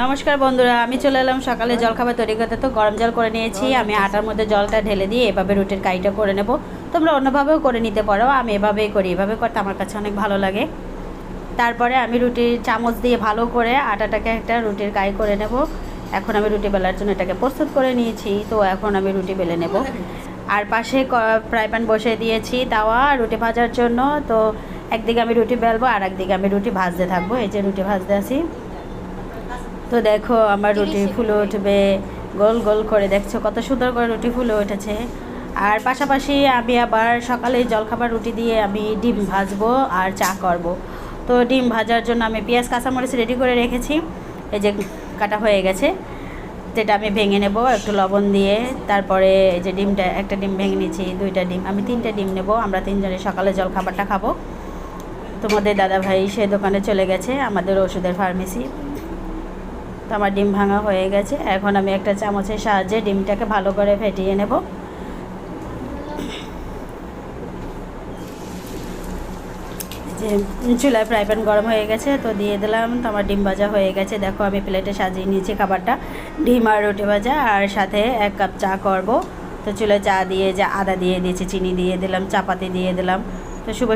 নমস্কার বন্ধুরা, আমি চলে এলাম সকালে জলখাবার তৈরি করতে। তো গরম জল করে নিয়েছি, আমি আটার মধ্যে জলটা ঢেলে দিয়ে এভাবে রুটির কাইটা করে নেব। তোমরা অন্যভাবেও করে নিতে পারো, আমি এভাবেই করি। এভাবে করতে আমার কাছে অনেক ভালো লাগে। তারপরে আমি রুটির চামচ দিয়ে ভালো করে আটাটাকে একটা রুটির কাই করে নেব। এখন আমি রুটি বেলার জন্য এটাকে প্রস্তুত করে নিয়েছি। তো এখন আমি রুটি বেলে নেব। আর পাশে ফ্রাই প্যান বসিয়ে দিয়েছি তাওয়া রুটি ভাজার জন্য। তো একদিকে আমি রুটি বেলবো আর একদিকে আমি রুটি ভাজতে থাকবো। এই যে রুটি ভাজতে আছি। তো দেখো আমার রুটি ফুলে উঠবে, গোল গোল করে দেখছো কত সুন্দর করে রুটি ফুলে উঠেছে। আর পাশাপাশি আমি আবার সকালে জলখাবার রুটি দিয়ে আমি ডিম ভাজবো আর চা করব। তো ডিম ভাজার জন্য আমি পেঁয়াজ কাঁচামরিচ রেডি করে রেখেছি। এই যে কাটা হয়ে গেছে, যেটা আমি ভেঙে নেব একটু লবণ দিয়ে। তারপরে এই যে ডিমটা, একটা ডিম ভেঙে নিয়েছি, দুইটা ডিম, আমি তিনটে ডিম নেব। আমরা তিনজনে সকালে জলখাবারটা খাবো। তোমাদের দাদাভাই সে দোকানে চলে গেছে, আমাদের ওষুধের ফার্মেসি। তো আমার ডিম ভাঙা হয়ে গেছে। এখন আমি একটা চামচের সাহায্যে ডিমটাকে ভালো করে ফেটিয়ে নেব। যে চুলায় ফ্রাই প্যান গরম হয়ে গেছে, তো দিয়ে দিলাম। তো আমার ডিম ভাজা হয়ে গেছে। দেখো আমি প্লেটে সাজিয়ে নিয়েছি খাবারটা, ডিম আর রুটি ভাজা, আর সাথে 1 কাপ চা করব। তো চুলায় চা দিয়ে, যে আদা দিয়ে দিয়েছি, চিনি দিয়ে দিলাম, চাপাতি দিয়ে দিলাম। তো শুভ